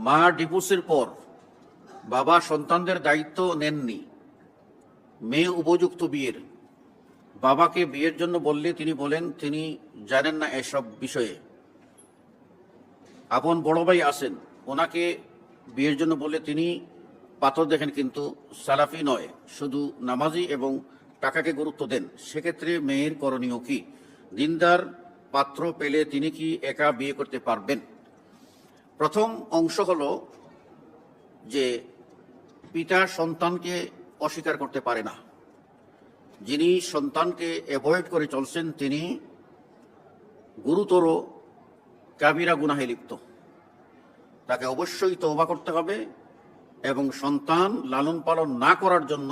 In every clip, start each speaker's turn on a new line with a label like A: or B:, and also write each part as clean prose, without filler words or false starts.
A: মা ডিভোর্সের পর বাবা সন্তানদের দায়িত্ব নেননি, মেয়ে উপযুক্ত বিয়ের, বাবাকে বিয়ের জন্য বললে তিনি বলেন তিনি জানেন না এসব বিষয়ে। আপন বড় ভাই আছেন, ওনাকে বিয়ের জন্য বললে তিনি পাথর দেখেন কিন্তু সালাফি নয়, শুধু নামাজি এবং টাকাকে গুরুত্ব দেন। সেক্ষেত্রে মেয়ের করণীয় কি? দিনদার পাত্র পেলে তিনি কি একা বিয়ে করতে পারবেন? প্রথম অংশ হলো যে পিতা সন্তানকে অস্বীকার করতে পারে না। যিনি সন্তানকে অ্যাভয়েড করে চলছেন তিনি গুরুতর কাবিরা গুনাহে লিপ্ত। তাকে অবশ্যই তওবা করতে হবে এবং সন্তান লালন পালন না করার জন্য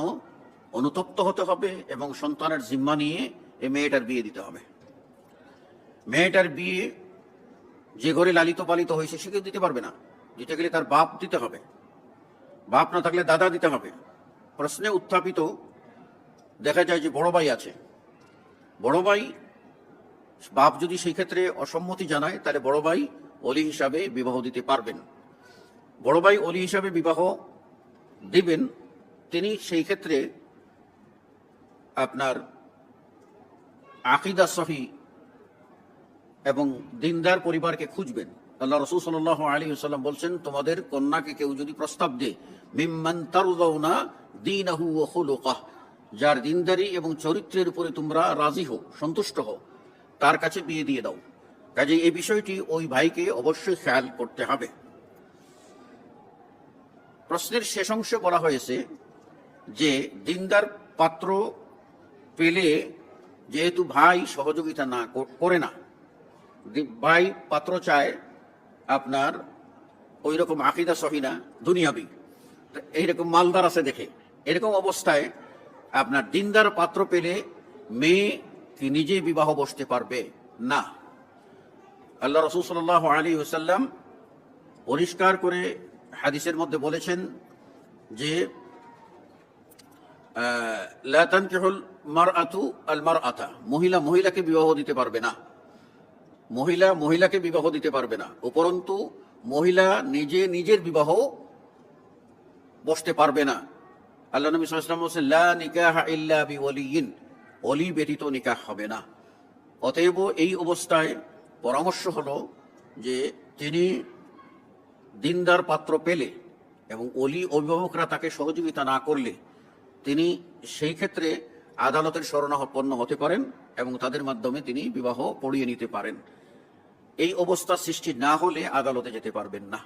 A: অনুতপ্ত হতে হবে এবং সন্তানের জিম্মা নিয়ে এই মেয়েটার বিয়ে দিতে হবে। মেয়েটার বিয়ে যে ঘরে লালিত পালিত হয়েছে সে কেউ দিতে পারবে না, দিতে গেলে তার বাপ দিতে হবে, বাপ না থাকলে দাদা দিতে হবে। প্রশ্নে উত্থাপিত দেখা যায় যে বড় ভাই আছে, বড় ভাই, বাপ যদি সেই ক্ষেত্রে অসম্মতি জানায় তাহলে বড় ভাই ওলি হিসাবে বিবাহ দিতে পারবেন। বড় ভাই ওলি হিসাবে বিবাহ দিবেন, তিনি সেই ক্ষেত্রে আপনার আকীদা সহি এবং দিনদার পরিবারকে খুঁজবেন। আল্লাহ রাসূল সাল্লাল্লাহু আলাইহি ওয়াসাল্লাম বলছেন, তোমাদের কন্যাকে কেউ যদি প্রস্তাব দেয় মিম্মান তারদাউনা দীনাহু ওয়া খুলুকাহ, যার দিনদারি এবং চরিত্রের উপরে তোমরা রাজি হও, সন্তুষ্ট হও, তার কাছে বিয়ে দিয়ে দাও। কাজে এই বিষয়টি ওই ভাইকে অবশ্যই খেয়াল করতে হবে। প্রশ্নের শেষ অংশে বলা হয়েছে যে দিনদার পাত্র পেলে যেহেতু ভাই সহযোগিতা না করে না, ভাই পাত্র চায় আপনার ওই রকম আকীদা সহি না, দুনিয়াবি, এইরকম মালদার আছে দেখে, এরকম অবস্থায় আপনার দিনদার পাত্র পেলে মেয়ে কি নিজে বিবাহ বসতে পারবে না। আল্লাহ রাসূল সাল্লাল্লাহু আলাইহি ওয়াসাল্লাম পরিষ্কার করে হাদিসের মধ্যে বলেছেন যে লা তানকিহুল মারআতু আল মারআতা, মহিলা মহিলাকে বিবাহ দিতে পারবে না, মহিলা মহিলাকে বিবাহ দিতে পারবে না। উপরন্তু মহিলা নিজে নিজের বিবাহ বসতে পারবে না। আল্লাহ নবী সাল্লাল্লাহু আলাইহি ওয়াসাল্লাম বলেছেন লা নিকাহা ইল্লা বিওয়ালিয়িন, ওলি ব্যতীত নিকাহ হবে না। অতএব এই অবস্থায় পরামর্শ হলো যে তিনি দিনদার পাত্র পেলে এবং ওলি অভিভাবকরা তাকে সহযোগিতা না করলে তিনি সেই ক্ষেত্রে আদালতের শরণাপন্ন হতে পারেন এবং তাদের মাধ্যমে তিনি বিবাহ পড়িয়ে নিতে পারেন। এই অবস্থা সৃষ্টি না হলে আদালতে যেতে পারবেন না।